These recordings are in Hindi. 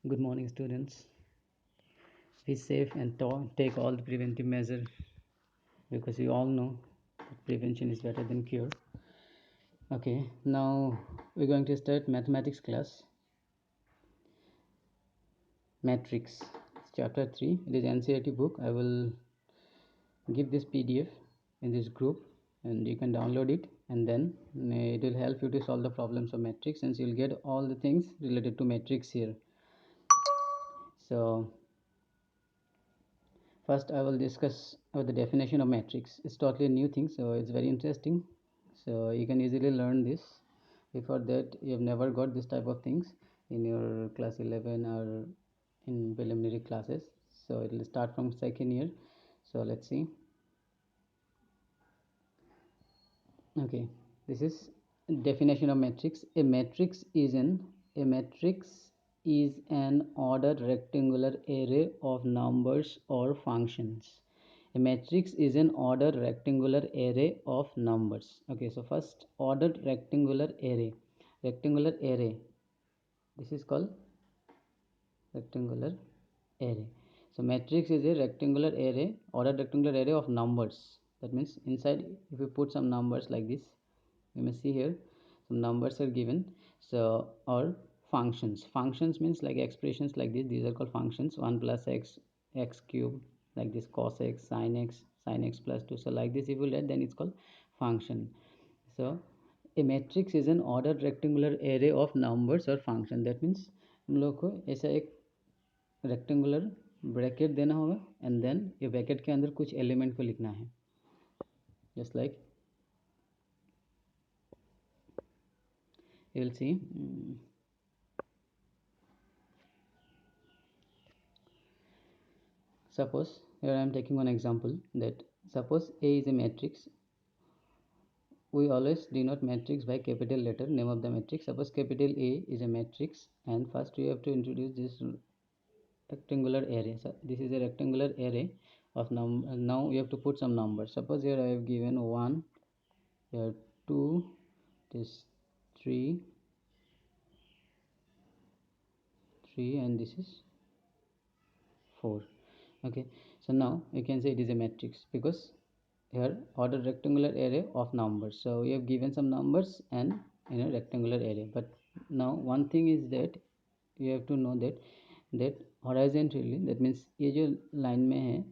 Good morning, students. Be safe and take all the preventive measures because you all know prevention is better than cure. Okay, now we're going to start mathematics class. Matrix, chapter 3. It is NCERT book. I will give this PDF in this group and you can download it, and then it will help you to solve the problems of matrix, since you'll get all the things related to matrix here. So first I will discuss about the definition of matrix. It's totally a new thing, so it's very interesting. So you can easily learn this. Before that, you have never got this type of things in your class 11 or in preliminary classes. So it will start from second year. So let's see. Okay, this is definition of matrix. A matrix is an ordered rectangular array of numbers or functions. A matrix is an ordered rectangular array of numbers. Okay, so first, ordered rectangular array. Rectangular array. This is called rectangular array. So matrix is a rectangular array, ordered rectangular array of numbers. That means inside, if you put some numbers like this, you may see here some numbers are given. So, or functions means like expressions like this. These are called functions. 1 plus x cube, like this, cos x, sin x plus 2. So like this, if you let, then it's called function. So a matrix is an ordered rectangular array of numbers or function. That means हम लोग को ऐसा एक रेक्टेंगुलर ब्रैकेट देना होगा, एंड देन ये ब्रैकेट के अंदर कुछ एलिमेंट को लिखना है, just like you will see. Suppose here I am taking one example, that suppose A is a matrix. We always denote matrix by capital letter, name of the matrix. Suppose capital A is a matrix, and first we have to introduce this rectangular array. So this is a rectangular array of number. Now we have to put some numbers. Suppose here I have given 1, here 2, this 3, and this is 4. Okay, so now you can say it is a matrix because here ordered rectangular array of numbers. So we have given some numbers and in a rectangular array. But now one thing is that you have to know that horizontally, that means ये जो लाइन में है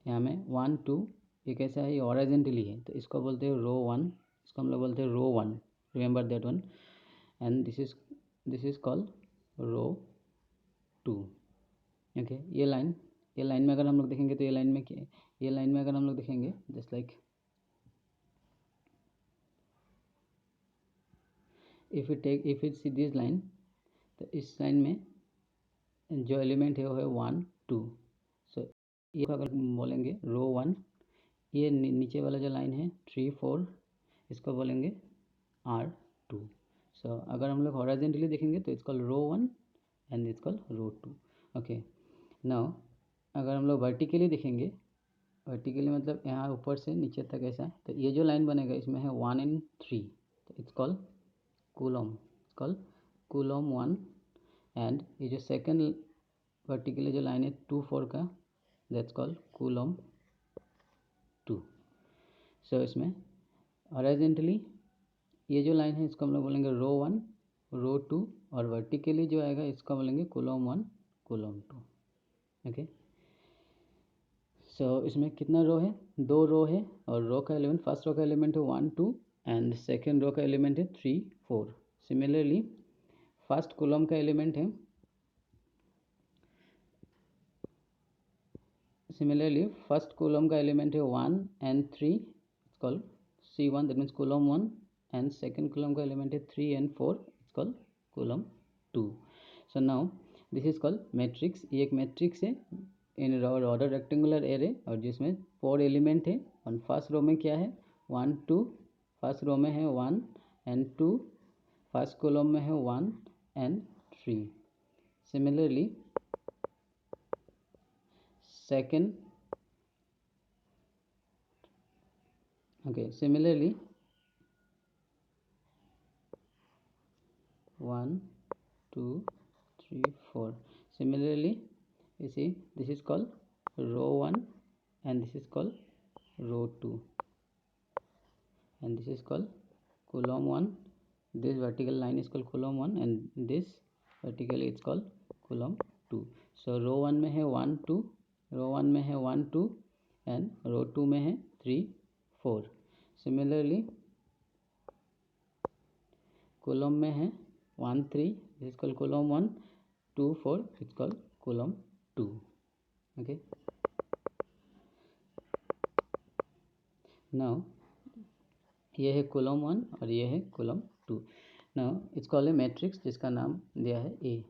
यहाँ में 1 2, ये कैसा है, ये हॉरिजॉन्टली है, तो इसको बोलते हैं रो 1, इसको हम लोग बोलते हैं row 1. Remember that one. And this is called row 2. Okay, ये लाइन में अगर हम लोग देखेंगे तो ये लाइन में अगर हम लोग देखेंगे, just like if you see this line, तो इस लाइन में जो एलिमेंट है वो है 1 2. सो ये अगर बोलेंगे रो 1, ये नीचे वाला जो लाइन है 3 4, इसको बोलेंगे R2. सो अगर हम लोग हॉरिजॉन्टली देखेंगे तो it's called row 1 and it's called row 2. Okay, now अगर हम लोग वर्टिकली देखेंगे, वर्टिकली मतलब यहाँ ऊपर से नीचे तक ऐसा है, तो ये जो लाइन बनेगा इसमें है 1 and 3, तो इट्स कॉल्ड कूलम 1. एंड ये जो सेकंड वर्टिकली जो लाइन है 2 4 का, दैट्स कॉल्ड कूलम 2. सो इसमें हॉरिजॉन्टली ये जो लाइन है इसको हम लोग बोलेंगे रो 1 रो 2, और वर्टिकली जो आएगा इसको बोलेंगे कूलम 1 कूलम 2. ओके, सो इसमें कितना रो है, 2 रो है, और रो का एलिमेंट, फर्स्ट रो का एलिमेंट है 1 2 एंड सेकेंड रो का एलिमेंट है 3 4. सिमिलरली फर्स्ट कॉलम का एलिमेंट है, फर्स्ट कॉलम का एलिमेंट है 1 and 3, it's called C1, that means column 1, and second column का एलिमेंट है 3 and 4, it's called column 2. So now this is called matrix. ये एक मैट्रिक्स है इन ऑर्डर रेक्टेंगुलर एरे, और जिसमें 4 एलिमेंट है. और फर्स्ट रो में क्या है 1 2, फर्स्ट रो में है 1 and 2, फर्स्ट कॉलम में है 1 and 3. Similarly second, okay, similarly 1 2 3 4. Similarly, you see this is called row 1 and this is called row 2, and this is called column 1. This vertical line is called column 1 and this vertically it's called column 2. So row 1 में है 1 2, row 1 में है 1 2 and row 2 में है 3 4. Similarly column में है 1 3, this is called column 1, 2 4, it's called column 2. Okay, now ये है कॉलम 1 और ये है column 2. Now it's called a matrix जिसका नाम दिया है ए.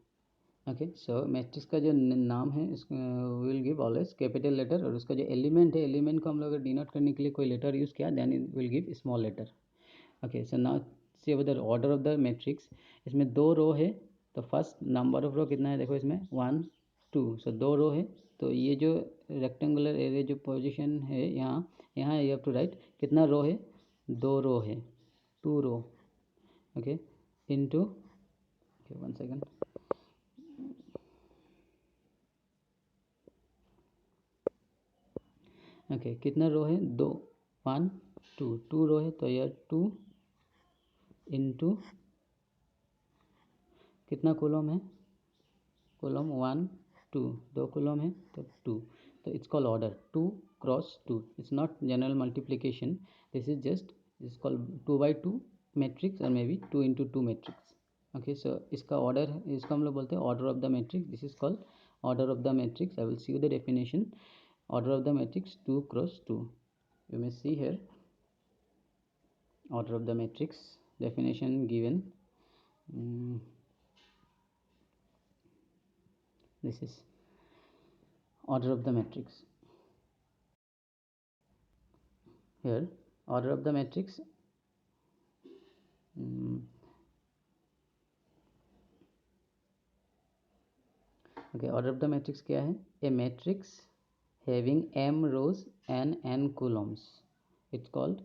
ओके, सो मैट्रिक्स का जो नाम है will give always capital letter, और उसका जो एलिमेंट है, एलिमेंट को हम लोग अगर डिनोट करने के लिए कोई लेटर यूज़ किया then it will give small letter. Okay, so now see about the order of the matrix. इसमें 2 रो है, तो फर्स्ट नंबर ऑफ रो कितना है देखो इसमें 1 2. सो 2 रो है, तो ये जो रेक्टेंगुलर एरिया जो पोजिशन है यहाँ यहाँ यू हैव टू राइट कितना रो है, 2 रो है, 2 row. Okay, into, okay 1 second, okay कितना रो है 2 1 2 2 रो है, तो यह 2 इनटू कितना कॉलम है, कॉलम 1 2, 2 कॉलम है तो 2. तो it's called order 2 cross 2. It's not general multiplication, this is just this called 2 by 2 matrix और maybe 2 into 2 matrix. Okay, so इसका ऑर्डर है, इसको हम लोग बोलते हैं order of the matrix. This is called order of the matrix. I will see you the definition. Order of the matrix 2 cross 2. You may see here order of the matrix definition given. This is order of the matrix. Here order of the matrix, okay, order of the matrix क्या है, a matrix having m rows and n columns, it's called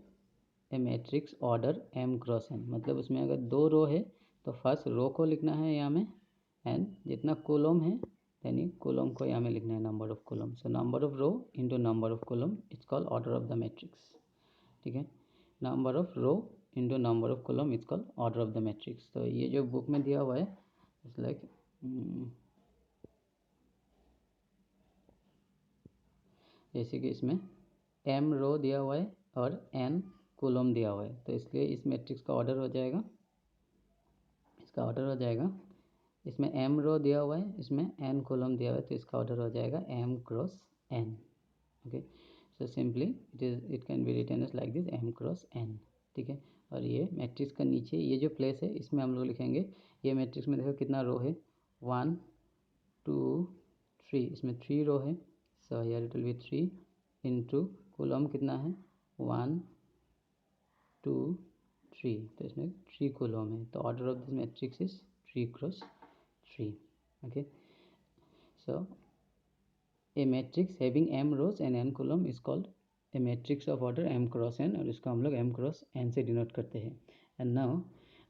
a matrix order m cross n. मतलब उसमें अगर 2 रो है तो फर्स्ट रो को लिखना है यहाँ में, एंड जितना कॉलम है यानी कॉलम को यहाँ में लिखना है, number of column. So number of row into number of column, it's called order of the matrix. ठीक है, number of row into number of column it's called order of the matrix. तो ये जो बुक में दिया हुआ है इट्स लाइक जैसे कि इसमें m रो दिया हुआ है और n कॉलम दिया हुआ है, तो इसलिए इस मैट्रिक्स का ऑर्डर हो जाएगा, इसका ऑर्डर हो जाएगा, इसमें m रो दिया हुआ है, इसमें n कॉलम दिया हुआ है, तो इसका ऑर्डर हो जाएगा m cross n. Okay, so simply it can be written as like this m cross n. ठीक है, और ये मैट्रिक्स का नीचे ये जो प्लेस है इसमें हम लोग लिखेंगे, ये मैट्रिक्स में देखो कितना रो है 1 2 3, इसमें 3 रो है, so here it will be 3 into column कितना है 1 2 3, तो इसमें 3 कॉलम है, तो order of this matrix is 3 cross 3. Okay, so a matrix having m rows and n column is called a matrix of order m cross n, और इसको हम लोग m cross n से डिनोट करते हैं. एंड नाउ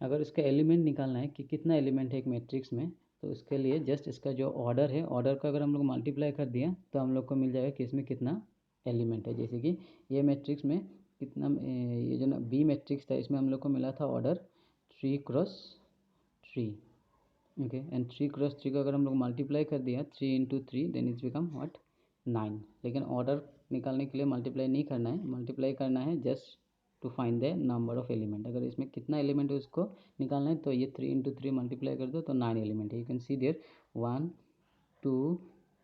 अगर इसका एलिमेंट निकालना है कि कितना एलिमेंट है एक मैट्रिक्स में, तो उसके लिए जस्ट इसका जो ऑर्डर है, ऑर्डर का अगर हम लोग मल्टीप्लाई कर दिया तो हम लोग को मिल जाएगा कि इसमें कितना एलिमेंट है. जैसे कि ये मैट्रिक्स में कितना, ये जो ना बी मैट्रिक्स था इसमें हम लोग को मिला था order 3 cross 3. Okay, and 3 cross 3 का अगर हम लोग मल्टीप्लाई कर दिया 3 into 3 then it's become what 9. लेकिन ऑर्डर निकालने के लिए मल्टीप्लाई नहीं करना है, मल्टीप्लाई करना है just to find the number of element. अगर इसमें कितना एलिमेंट है उसको निकालना है, तो ये 3 into 3 मल्टीप्लाई कर दो तो 9 एलिमेंट है. You can see there 1 2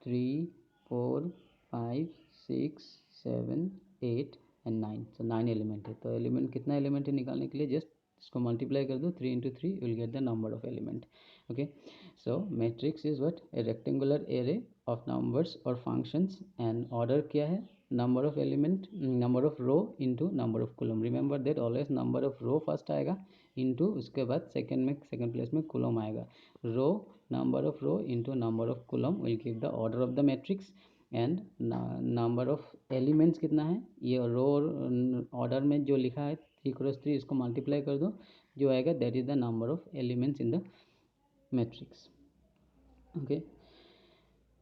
3 4 5 6 7 8 and 9, so 9 element है. तो एलिमेंट कितना एलिमेंट है निकालने के लिए जस्ट इसको मल्टीप्लाई कर दो 3 into 3, you will get the number of element. Okay, so matrix is what, a rectangular array of numbers or functions, and order क्या है, number of element, number of row into number of column. remember that always number of row first आएगा into उसके बाद second place में column आएगा. row number of row into number of column will give the order of the matrix. And number of elements कितना है, ये रो ऑर्डर में जो लिखा है 3 cross 3, इसको मल्टीप्लाई कर दो, जो आएगा that is the number of elements in the matrix. Okay,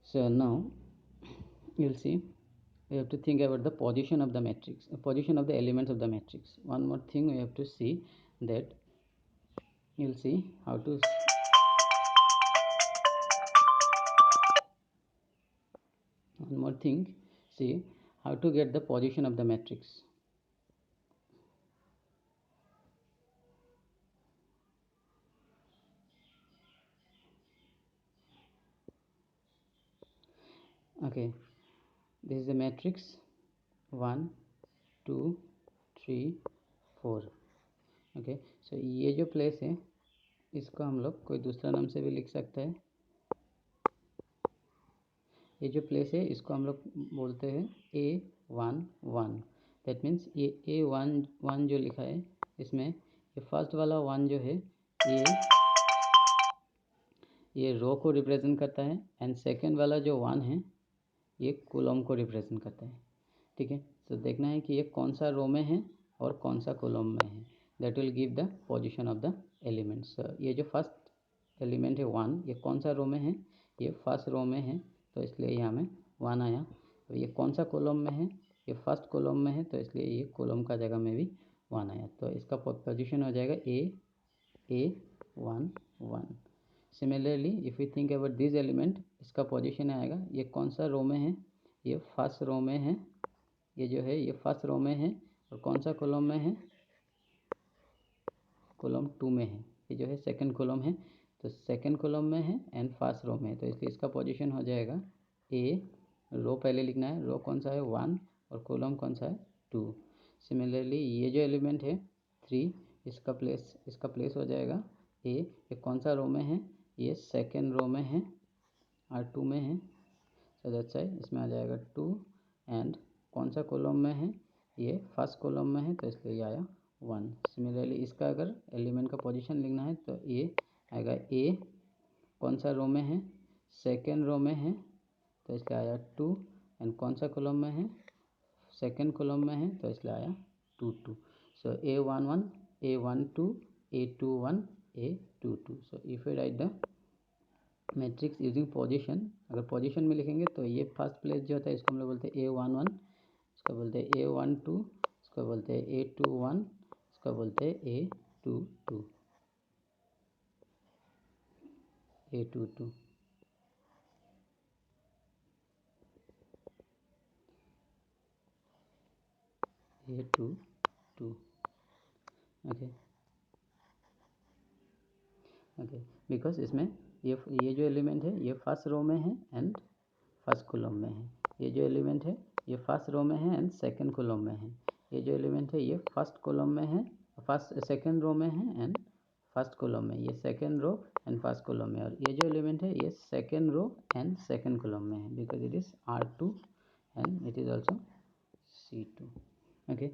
so now you'll see we have to think about the position of the matrix, position of the elements of the matrix. One more thing we have to see, that you'll see how to one more thing, see how to get the position of the matrix. Okay, this is the matrix 1 2 3 4. Okay, सो ये जो प्लेस है इसको हम लोग कोई दूसरा नाम से भी लिख सकते हैं। ये जो प्लेस है इसको हम लोग बोलते हैं A11। दैट मीन्स ये A11 जो लिखा है इसमें ये फर्स्ट वाला 1 जो है ये रो को रिप्रेजेंट करता है, एंड सेकेंड वाला जो 1 है ये कॉलम को रिप्रेजेंट करता है। ठीक है, तो देखना है कि ये कौन सा रो में है और कौन सा कॉलम में है, that will give the position of the elements. ये जो फर्स्ट एलिमेंट है 1, ये कौन सा रो में है, ये फर्स्ट रो में है, तो इसलिए यहाँ में 1 आया। तो ये कौन सा कॉलम में है, ये फर्स्ट कॉलम में है, तो इसलिए ये कॉलम का जगह में भी 1 आया। तो इसका पोजीशन हो जाएगा A11। Similarly if you think about this element, इसका पोजीशन आएगा ये कौन सा रो में है, ये फर्स्ट रो में है, ये जो है ये फर्स्ट रो में है, और कौन सा कॉलम में है, कॉलम 2 में है। ये जो है सेकंड कॉलम है, तो सेकंड कॉलम में है एंड फर्स्ट रो में है, तो इसलिए इसका पोजीशन हो जाएगा ए, रो पहले लिखना है, रो कौन सा है 1 और कॉलम कौन सा है 2। सिमिलरली ये जो एलिमेंट है 3, इसका प्लेस हो जाएगा ए, ये कौन सा रो में है, ये सेकंड रो में है और 2 में है, सो दैट्स व्हाई इसमें आ जाएगा 2। एंड कौन सा कॉलम में है, ये फर्स्ट कॉलम में है, तो इसलिए ये आया 1। सिमिलरली इसका अगर एलिमेंट का पोजीशन लिखना है तो ये आएगा ए, कौन सा रो में है, सेकेंड रो में है, तो इसलिए आया 2। एंड कौन सा कॉलम में है, सेकेंड कॉलम में है, तो इसलिए आया 2। सो A11 A12 A21 A22। So if you right the matrix using position, अगर पोजीशन में लिखेंगे तो ये फर्स्ट प्लेस जो होता है इसको हम लोग बोलते हैं A11, इसको बोलते हैं A12, इसको बोलते हैं A21, इसको बोलते हैं A22। A22 A22। Okay okay, because इसमें ये जो एलिमेंट है ये फर्स्ट रो में है एंड फर्स्ट कॉलम में है, ये जो एलिमेंट है ये फर्स्ट रो में है एंड सेकंड कॉलम में है, ये जो एलिमेंट है ये फर्स्ट कॉलम में है, फर्स्ट सेकंड रो में है एंड फर्स्ट कॉलम में, ये second row and first column में, और ये जो एलिमेंट है ये second row and second column में है, because it is R2 and it is also C2। okay,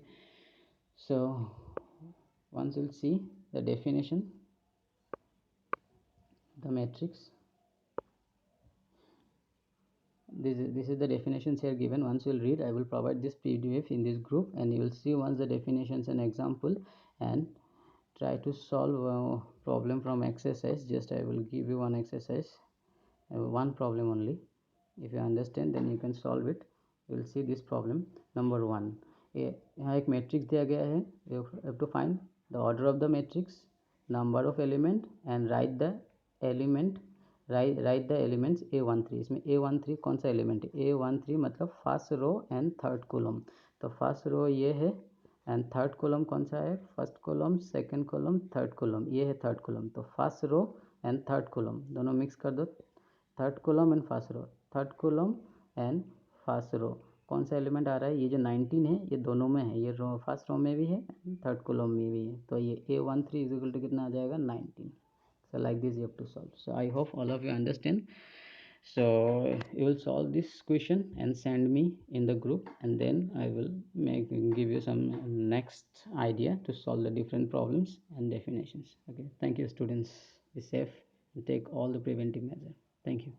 so once you'll see the definition, the matrix, this is the definitions here given. Once you'll read, I will provide this PDF in this group, and you will see once the definitions and example, and try to solve a problem from exercise. Just I will give you one exercise, one problem only. If you understand, then you can solve it. You will see this problem number 1। यहाँ एक मैट्रिक्स दिया गया है, you have to find the order of the matrix, number of element, and write the element, write the elements A13। इसमें A13 कौन सा एलिमेंट है, A13 मतलब first row and third column, तो फर्स्ट रो ये है एंड थर्ड कॉलम कौन सा है, first column second column third column, ये है थर्ड कॉलम, तो first row and third column दोनों मिक्स कर दो, third column and first row, third column and first row, कौन सा एलिमेंट आ रहा है, ये जो 19 है ये दोनों में है, ये रो फर्स्ट रो में भी है थर्ड कॉलम में भी है, तो ये A13 इज इक्वल टू कितना आ जाएगा 19। So like this you have to solve. So I hope all of you understand. So you will solve this question and send me in the group, and then I will give you some next idea to solve the different problems and definitions. Okay, thank you students, be safe and take all the preventive measure. Thank you.